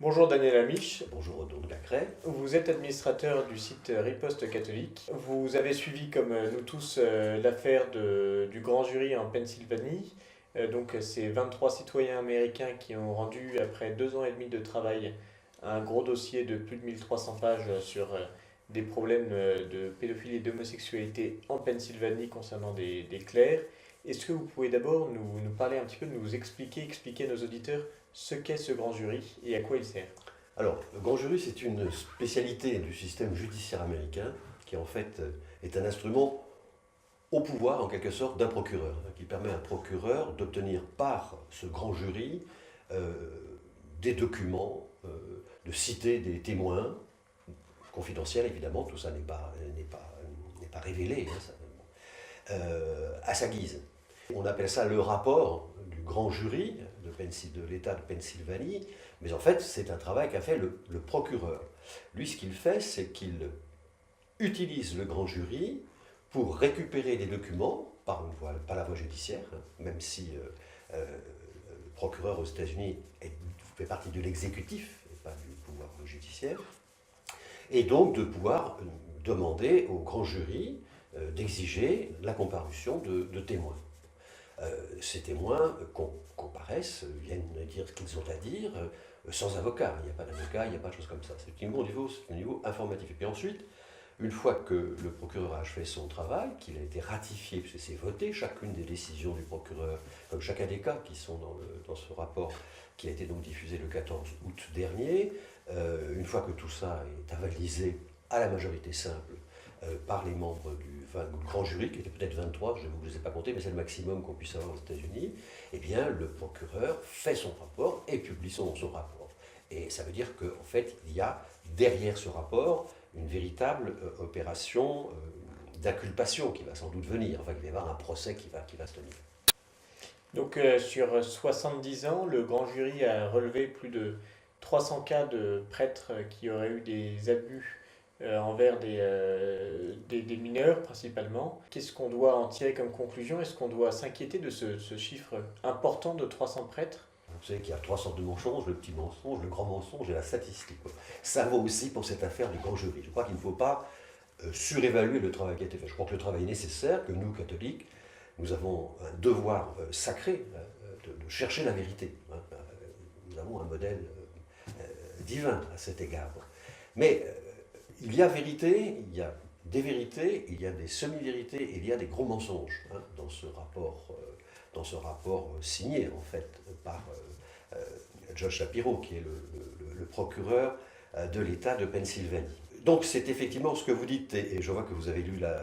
Bonjour Daniel Amiche, Bonjour Odo Lacret. vous êtes administrateur du site Riposte catholique. Vous avez suivi comme nous tous l'affaire du grand jury en Pennsylvanie. Donc c'est 23 citoyens américains qui ont rendu, après 2 ans et demi de travail, un gros dossier de plus de 1300 pages sur des problèmes de pédophilie et d'homosexualité en Pennsylvanie concernant des clercs. Est-ce que vous pouvez d'abord nous parler un petit peu, nous expliquer à nos auditeurs ce qu'est ce grand jury et à quoi il sert? Alors, le grand jury, c'est une spécialité du système judiciaire américain qui en fait est un instrument au pouvoir, en quelque sorte, d'un procureur, qui permet à un procureur d'obtenir par ce grand jury euh, des documents, de citer des témoins, confidentiels évidemment, tout ça n'est pas révélé, hein, à sa guise. On appelle ça le rapport du grand jury de l'État de Pennsylvanie, mais en fait c'est un travail qu'a fait le procureur. Lui, ce qu'il fait, c'est qu'il utilise le grand jury pour récupérer des documents par la voie judiciaire, hein, même si le procureur aux États-Unis fait partie de l'exécutif et pas du pouvoir judiciaire, et donc de pouvoir demander au grand jury d'exiger la comparution de témoins. Ces témoins comparaissent, viennent dire ce qu'ils ont à dire, sans avocat. Il n'y a pas d'avocat, il n'y a pas de choses comme ça. C'est au niveau informatif. Et puis ensuite, une fois que le procureur a achevé son travail, qu'il a été ratifié, puisque c'est voté, chacune des décisions du procureur, comme chacun des cas qui sont dans ce rapport qui a été donc diffusé le 14 août dernier, une fois que tout ça est avalisé à la majorité simple par les membres du grand jury, qui était peut-être 23, je ne vous les ai pas comptés, mais c'est le maximum qu'on puisse avoir aux États-Unis, eh bien le procureur fait son rapport et publie son rapport. Et ça veut dire qu'en fait, il y a derrière ce rapport une véritable opération d'inculpation qui va sans doute venir, enfin il va y avoir un procès qui va se tenir. Donc sur 70 ans, le grand jury a relevé plus de 300 cas de prêtres qui auraient eu des abus envers des mineurs principalement. Qu'est-ce qu'on doit en tirer comme conclusion? Est-ce qu'on doit s'inquiéter de ce chiffre important de 300 prêtres? Vous savez qu'il y a trois sortes de mensonges, le petit mensonge, le grand mensonge et la statistique. Ça vaut aussi pour cette affaire du grand jury. Je crois qu'il ne faut pas surévaluer le travail qui a été fait. Je crois que le travail est nécessaire, que nous, catholiques, nous avons un devoir sacré de chercher la vérité. Hein. Nous avons un modèle divin à cet égard. Mais il y a vérité, il y a des vérités, il y a des semi-vérités et il y a des gros mensonges hein, dans ce rapport signé en fait par Josh Shapiro, qui est le procureur de l'État de Pennsylvanie. Donc c'est effectivement ce que vous dites, et je vois que vous avez lu la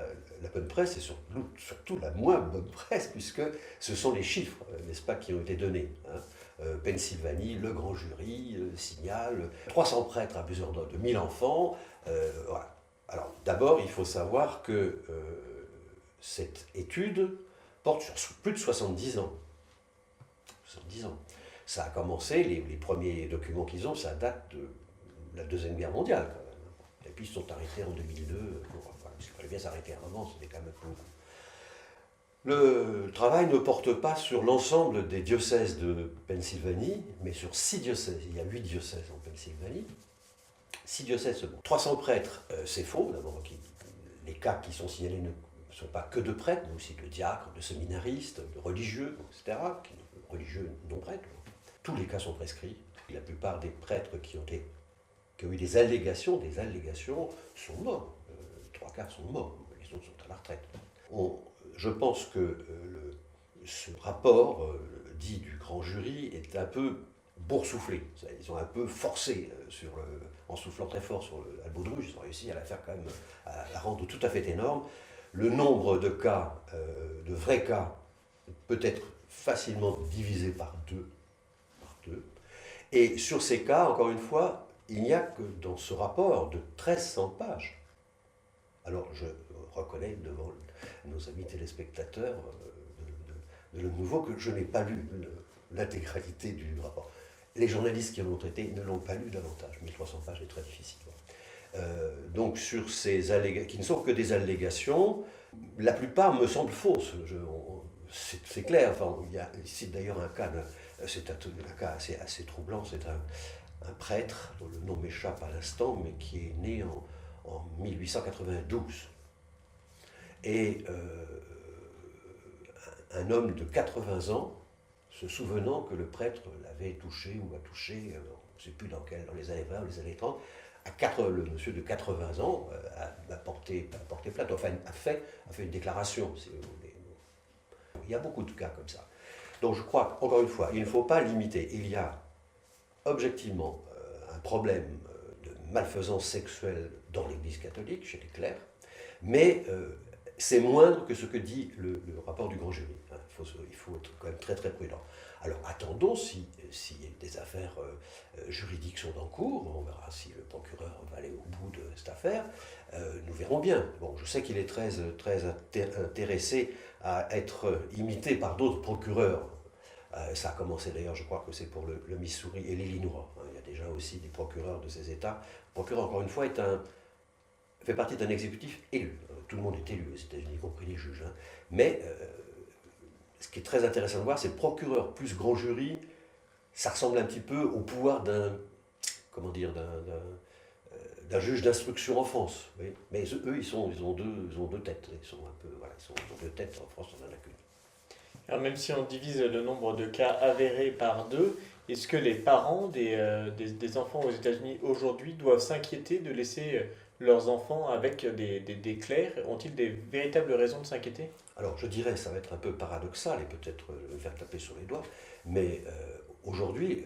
bonne presse, et surtout la moins bonne presse, puisque ce sont les chiffres, n'est-ce pas, qui ont été donnés. Hein. Pennsylvanie, le grand jury signale 300 prêtres abuseurs de 1000 enfants. Voilà. Alors d'abord, il faut savoir que cette étude porte sur plus de 70 ans. 70 ans. Ça a commencé, les premiers documents qu'ils ont, ça date de la Deuxième Guerre mondiale quand même. Et puis ils sont arrêtés en 2002. Bon, voilà, il fallait bien s'arrêter à un moment, c'était quand même beaucoup. Le travail ne porte pas sur l'ensemble des diocèses de Pennsylvanie, mais sur 6 diocèses. Il y a 8 diocèses en Pennsylvanie. 6 diocèses seulement. 300 prêtres, c'est faux. D'abord, les cas qui sont signalés ne sont pas que de prêtres, mais aussi de diacres, de séminaristes, de religieux, etc., religieux non prêtres. Tous les cas sont prescrits. La plupart des prêtres qui ont eu des allégations sont morts. 3 quarts sont morts, les autres sont à la retraite. Je pense que ce rapport dit du grand jury est un peu boursouflé. Ils ont un peu forcé, en soufflant très fort sur la baudruche, ils ont réussi à la faire quand même, à la rendre tout à fait énorme. Le nombre de cas, de vrais cas, peut être facilement divisé par deux. Et sur ces cas, encore une fois, il n'y a que dans ce rapport de 1300 pages. Alors je reconnais devant nos amis téléspectateurs de Le Nouveau que je n'ai pas lu l'intégralité du rapport. Les journalistes qui en ont traité ne l'ont pas lu davantage. 1300 pages est très difficile. Donc sur ces allégations, qui ne sont que des allégations, la plupart me semblent fausses. C'est clair. Enfin, il y a ici d'ailleurs un cas, c'est un cas assez troublant. C'est un prêtre dont le nom m'échappe à l'instant, mais qui est né en 1892. Et un homme de 80 ans, se souvenant que le prêtre l'avait touché ou a touché, on ne sait plus dans les années 20 ou les années 30, le monsieur de 80 ans a porté plainte, enfin a fait une déclaration. Il y a beaucoup de cas comme ça. Donc je crois, encore une fois, il ne faut pas limiter. Il y a objectivement un problème de malfaisance sexuelle dans l'Église catholique, chez les clercs, mais c'est moindre que ce que dit le rapport du grand jury. Hein. Il faut être quand même très très prudent. Alors attendons si des affaires juridiques sont en cours, on verra si le procureur va aller au bout de cette affaire, nous verrons bien. Bon, je sais qu'il est très, très intéressé à être imité par d'autres procureurs. Ça a commencé d'ailleurs, je crois que c'est pour le Missouri et l'Illinois. Hein. Il y a déjà aussi des procureurs de ces États. Le procureur, encore une fois, fait partie d'un exécutif élu. Tout le monde est élu aux États-Unis, y compris les juges. Hein. Mais ce qui est très intéressant de voir, c'est procureur plus grand jury, ça ressemble un petit peu au pouvoir d'un juge d'instruction en France. Oui. Mais eux, ils ont deux têtes. Ils ont deux têtes. En France, on en a qu'une. Alors même si on divise le nombre de cas avérés par deux, est-ce que les parents des enfants aux États-Unis aujourd'hui doivent s'inquiéter de laisser leurs enfants avec des clercs? Ont-ils des véritables raisons de s'inquiéter? Alors je dirais, ça va être un peu paradoxal et peut-être me faire taper sur les doigts, mais aujourd'hui,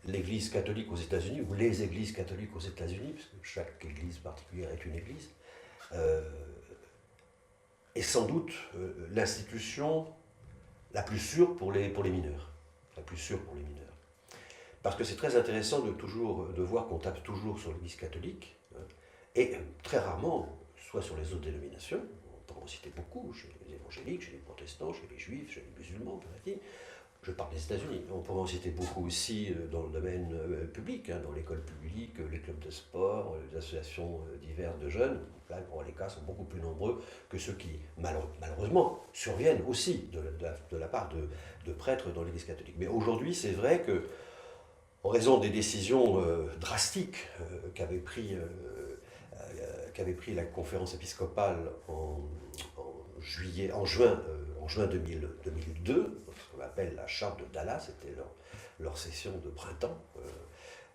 l'Église catholique aux États-Unis, ou les églises catholiques aux États-Unis, puisque chaque église particulière est une église, est sans doute l'institution la plus sûre pour les mineurs. La plus sûre pour les mineurs. Parce que c'est très intéressant de voir qu'on tape toujours sur l'Église catholique, hein, et très rarement, soit sur les autres dénominations, on peut en citer beaucoup, chez les évangéliques, chez les protestants, chez les juifs, chez les musulmans, je parle des États-Unis. On pourrait en citer beaucoup aussi dans le domaine public, hein, dans l'école publique, les clubs de sport, les associations diverses de jeunes. Là, les cas sont beaucoup plus nombreux que ceux qui, malheureusement, surviennent aussi de la part de prêtres dans l'Église catholique. Mais aujourd'hui, c'est vrai que, en raison des décisions drastiques qu'avait pris la conférence épiscopale en juin 2002, ce qu'on appelle la charte de Dallas, c'était leur session de printemps,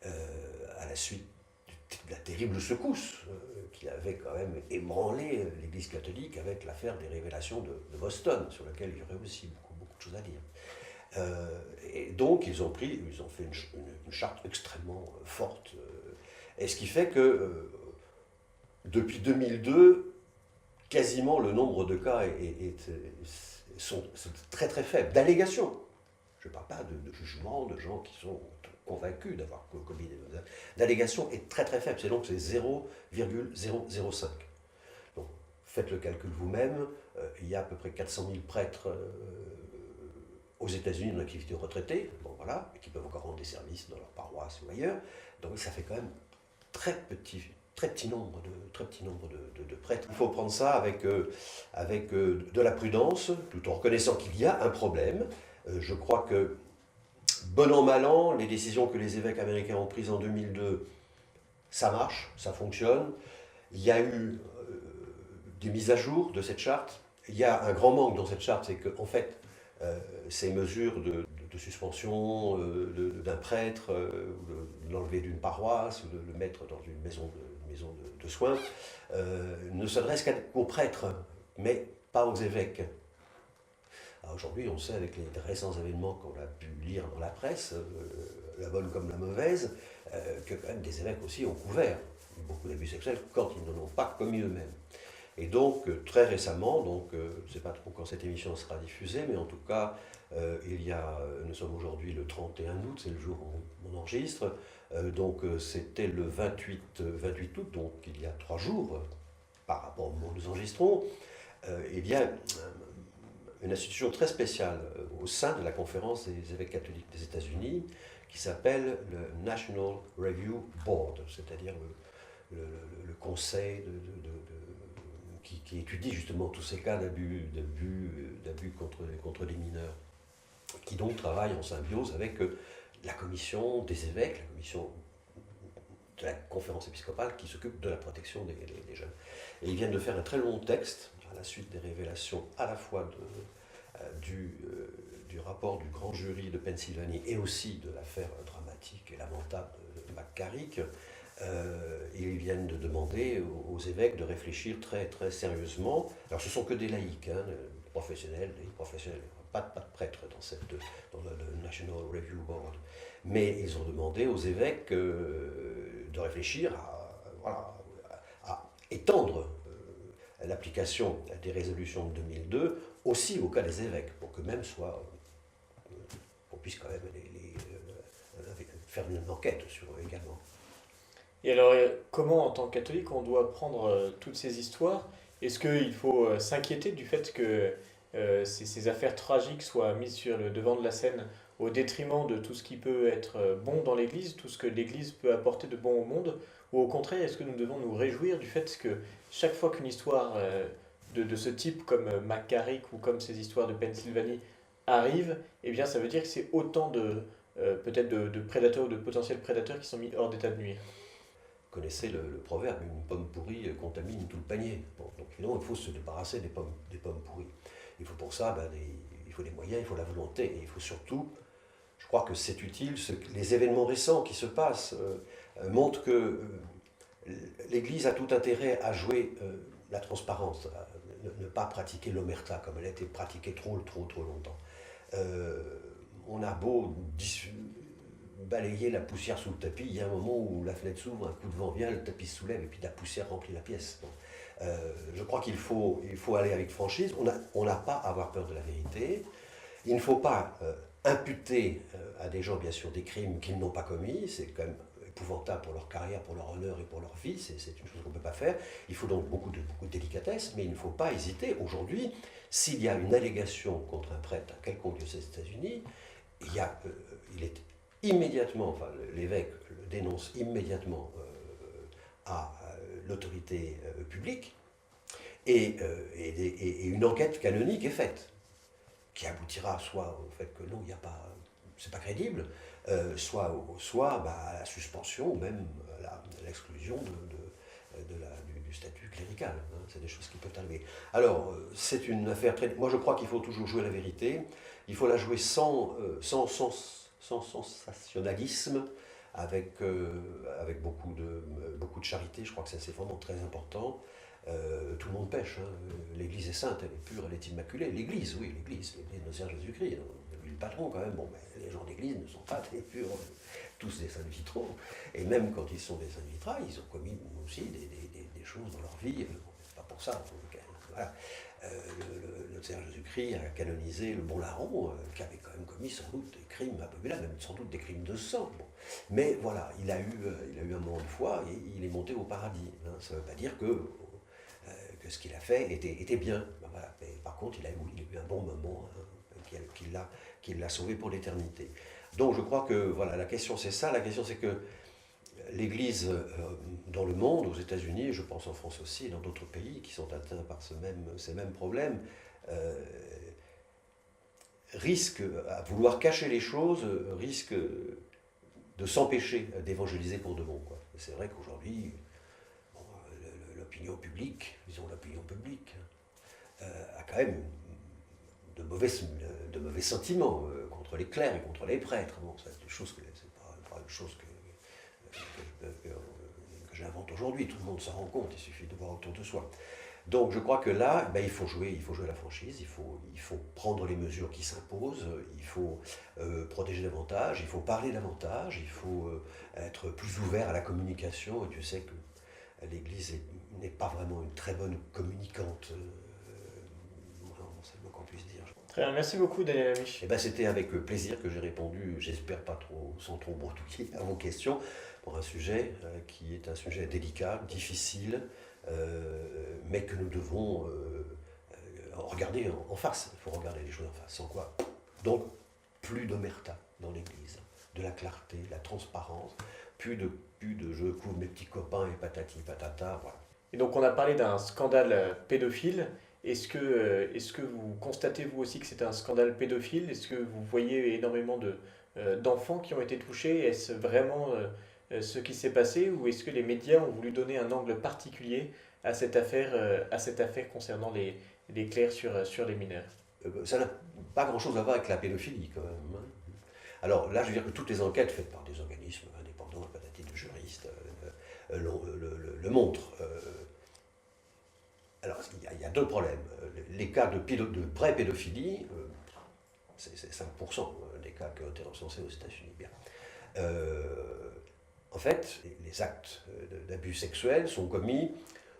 à la suite de la terrible secousse qui avait quand même ébranlé l'Église catholique avec l'affaire des révélations de Boston, sur laquelle il y aurait aussi beaucoup de choses à dire. Et donc ils ont fait une charte extrêmement forte, et ce qui fait que depuis 2002, quasiment le nombre de cas sont très très faibles, d'allégations. Je ne parle pas de jugement, de gens qui sont convaincus d'avoir commis des d'allégations est très très faible, c'est 0,005. Donc faites le calcul vous-même, il y a à peu près 400 000 prêtres aux États-Unis dans l'activité retraitée, et qui peuvent encore rendre des services dans leur paroisse ou ailleurs, donc ça fait quand même très petit nombre de prêtres. Il faut prendre ça avec de la prudence, tout en reconnaissant qu'il y a un problème. Je crois que, bon an, mal an, les décisions que les évêques américains ont prises en 2002, ça marche, ça fonctionne. Il y a eu des mises à jour de cette charte. Il y a un grand manque dans cette charte, c'est qu'en fait, ces mesures de suspension d'un prêtre, ou de l'enlever d'une paroisse, ou de le mettre dans une maison de soins, ne s'adressent qu'aux prêtres, mais pas aux évêques. Aujourd'hui, on sait avec les récents événements qu'on a pu lire dans la presse, la bonne comme la mauvaise, que quand même des évêques aussi ont couvert beaucoup d'abus sexuels quand ils n'en ont pas commis eux-mêmes. Et donc, très récemment, je ne sais pas trop quand cette émission sera diffusée, mais en tout cas, nous sommes aujourd'hui le 31 août, c'est le jour où on enregistre, c'était le 28 août, donc il y a 3 jours, par rapport au moment où nous enregistrons, il y a une institution très spéciale au sein de la conférence des évêques catholiques des États-Unis qui s'appelle le National Review Board, c'est-à-dire le conseil qui étudie justement tous ces cas d'abus contre les mineurs, qui donc travaille en symbiose avec la commission des évêques, la commission de la conférence épiscopale qui s'occupe de la protection des jeunes. Et ils viennent de faire un très long texte, à la suite des révélations à la fois du rapport du grand jury de Pennsylvanie et aussi de l'affaire dramatique et lamentable de McCarrick. Ils viennent de demander aux évêques de réfléchir très, très sérieusement. Alors ce ne sont que des laïcs, hein, professionnels, pas de prêtres dans le National Review Board. Mais ils ont demandé aux évêques de réfléchir à étendre l'application des résolutions de 2002 aussi au cas des évêques, pour que même qu'on puisse quand même faire une enquête sur eux également. Et alors, comment en tant que catholique on doit prendre toutes ces histoires? Est-ce qu'il faut s'inquiéter du fait que ces affaires tragiques soient mises sur le devant de la scène au détriment de tout ce qui peut être bon dans l'Église, tout ce que l'Église peut apporter de bon au monde? Ou au contraire, est-ce que nous devons nous réjouir du fait que chaque fois qu'une histoire de ce type, comme McCarrick ou comme ces histoires de Pennsylvanie, arrive, eh bien ça veut dire que c'est autant peut-être de prédateurs ou de potentiels prédateurs qui sont mis hors d'état de nuire? Vous connaissez le proverbe, une pomme pourrie contamine tout le panier. Bon, donc évidemment, il faut se débarrasser des pommes pourries. Il faut pour ça, il faut des moyens, il faut la volonté, et il faut surtout, je crois que c'est utile, les événements récents qui se passent montrent que l'Église a tout intérêt à jouer la transparence, à ne pas pratiquer l'omerta comme elle a été pratiquée trop longtemps. On a beau balayer la poussière sous le tapis, il y a un moment où la fenêtre s'ouvre, un coup de vent vient, le tapis se soulève et puis la poussière remplit la pièce. Bon. Je crois qu'il faut aller avec franchise, on n'a pas à avoir peur de la vérité, il ne faut pas imputer à des gens bien sûr des crimes qu'ils n'ont pas commis, c'est quand même épouvantable pour leur carrière, pour leur honneur et pour leur vie, c'est une chose qu'on ne peut pas faire, il faut donc beaucoup de délicatesse, mais il ne faut pas hésiter. Aujourd'hui, s'il y a une allégation contre un prêtre à quelconque lieu des États-Unis, il est immédiatement, enfin l'évêque le dénonce immédiatement à l'autorité publique et une enquête canonique est faite qui aboutira soit au fait que non, il n'y a pas, c'est pas crédible, soit à la suspension ou même à l'exclusion du statut clérical. Hein, c'est des choses qui peuvent arriver. Alors, c'est une affaire très... Moi, je crois qu'il faut toujours jouer la vérité. Il faut la jouer sans sensationnalisme, avec beaucoup de charité. Je crois que c'est vraiment très important. Tout le monde pêche. Hein. L'Église est sainte, elle est pure, elle est immaculée. L'Église, oui, l'Église de Seigneur Jésus-Christ. Le patron, quand même. Bon, mais les gens d'Église ne sont pas des purs, tous des saints vitraux. Et même quand ils sont des saints vitrailles, ils ont commis aussi des choses dans leur vie. C'est pas pour ça. Voilà. Le Seigneur Jésus-Christ a canonisé le bon larron, qui avait quand même commis sans doute des crimes abominables, même sans doute des crimes de sang. Bon. Mais voilà, il a eu un moment de foi et il est monté au paradis. Hein. Ça ne veut pas dire que ce qu'il a fait était bien. Ben voilà. Mais par contre, il a eu un bon moment hein, qui l'a sauvé pour l'éternité. Donc je crois que voilà, la question c'est ça. La question c'est que l'Église dans le monde, aux États-Unis, je pense en France aussi, et dans d'autres pays qui sont atteints par ces mêmes problèmes, risque, à vouloir cacher les choses, risque de s'empêcher d'évangéliser pour de bon. Quoi. C'est vrai qu'aujourd'hui, bon, l'opinion publique, a quand même de mauvais sentiments contre les clercs et contre les prêtres. Bon, c'est des choses c'est pas une chose que j'invente aujourd'hui, tout le monde s'en rend compte, il suffit de voir autour de soi. Donc je crois que là, il faut jouer la franchise, il faut prendre les mesures qui s'imposent, il faut protéger davantage, il faut parler davantage, il faut être plus ouvert à la communication. Et tu sais que l'Église n'est pas vraiment une très bonne communicante, c'est le moins qu'on puisse dire. Très bien, merci beaucoup Daniel Amiche. Eh ben, c'était avec plaisir que j'ai répondu, j'espère pas sans trop brouiller à vos questions, pour un sujet qui est un sujet délicat, difficile, mais que nous devons regarder en face. Il faut regarder les choses en face. Sans quoi? Donc, plus d'omerta dans l'Église, de la clarté, de la transparence, plus de je couvre mes petits copains et patati patata, voilà. Et donc on a parlé d'un scandale pédophile. Est-ce que vous constatez vous aussi que c'est un scandale pédophile? Est-ce que vous voyez énormément d'enfants qui ont été touchés? Est-ce vraiment ce qui s'est passé ou est-ce que les médias ont voulu donner un angle particulier à cette affaire concernant les clercs sur les mineurs? Ça n'a pas grand-chose à voir avec la pédophilie quand même, hein. Alors là, je veux dire que toutes les enquêtes faites par des organismes indépendants, patati de juristes, le montrent. Alors il y a deux problèmes. Les cas de vraie pédophilie, c'est 5% des cas qui ont été recensés aux États-Unis. Bien. En fait, les actes d'abus sexuels sont commis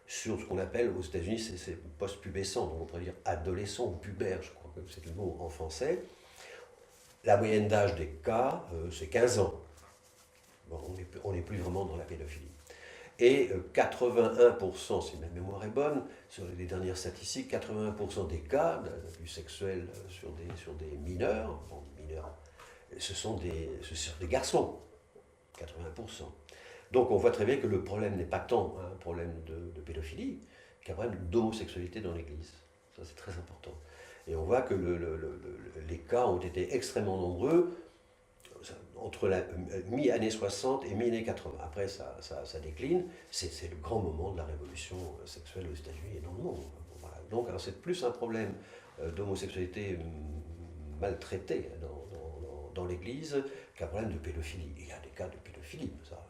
sur ce qu'on appelle aux États-Unis, c'est post-pubescent, donc on pourrait dire adolescent ou pubère, je crois que c'est le mot en français. La moyenne d'âge des cas, c'est 15 ans. Bon, on n'est plus vraiment dans la pédophilie. Et 81%, si ma mémoire est bonne, sur les dernières statistiques, 81% des cas d'abus sexuels sur des mineurs, bon, mineurs, ce sont des garçons, 80%. Donc on voit très bien que le problème n'est pas tant un problème de pédophilie qu'un problème d'homosexualité dans l'Église. Ça c'est très important. Et on voit que les cas ont été extrêmement nombreux entre la mi-année 60 et mi-année 80. Après ça décline, c'est le grand moment de la révolution sexuelle aux États-Unis et dans le monde. Voilà. Donc c'est plus un problème d'homosexualité maltraitée dans l'Église qu'un problème de pédophilie. Il y a des cas de pédophilie, ça,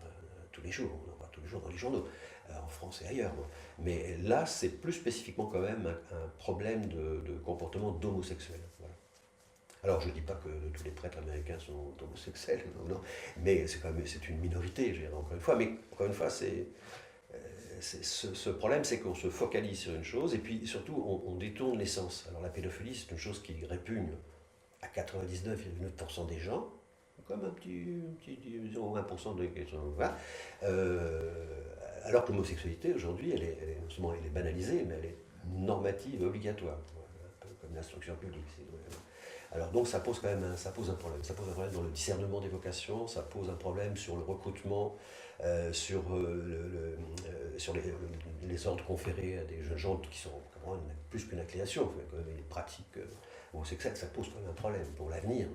tous les jours, on en voit tous les jours dans les journaux, en France et ailleurs. Mais là, c'est plus spécifiquement quand même un problème de comportement d'homosexuel. Voilà. Alors, je ne dis pas que tous les prêtres américains sont homosexuels, non, mais c'est une minorité, je dirais, encore une fois. Mais encore une fois, ce problème, c'est qu'on se focalise sur une chose, et puis surtout, on détourne l'essence. Alors, la pédophilie, c'est une chose qui répugne à 99,9% des gens, comme un petit 0,1% de gens. Voilà. Alors que l'homosexualité, aujourd'hui, non seulement elle est banalisée, mais elle est normative et obligatoire, un peu comme l'instruction publique. Alors donc ça pose quand même ça pose un problème. Ça pose un problème dans le discernement des vocations, ça pose un problème sur le recrutement, sur les ordres conférés à des jeunes gens qui sont vraiment plus qu'une inclination, quand même une pratique homosexuelle, ça pose quand même un problème pour l'avenir.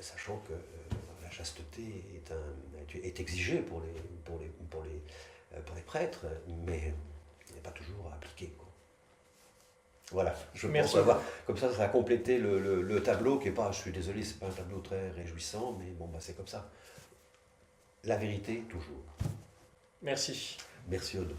Sachant que la chasteté est exigée pour les prêtres, mais n'est pas toujours appliquée. Voilà, je pense avoir, comme ça a complété le tableau qui est pas, je suis désolé, c'est pas un tableau très réjouissant, mais bon, c'est comme ça. La vérité, toujours. Merci. Merci Aude.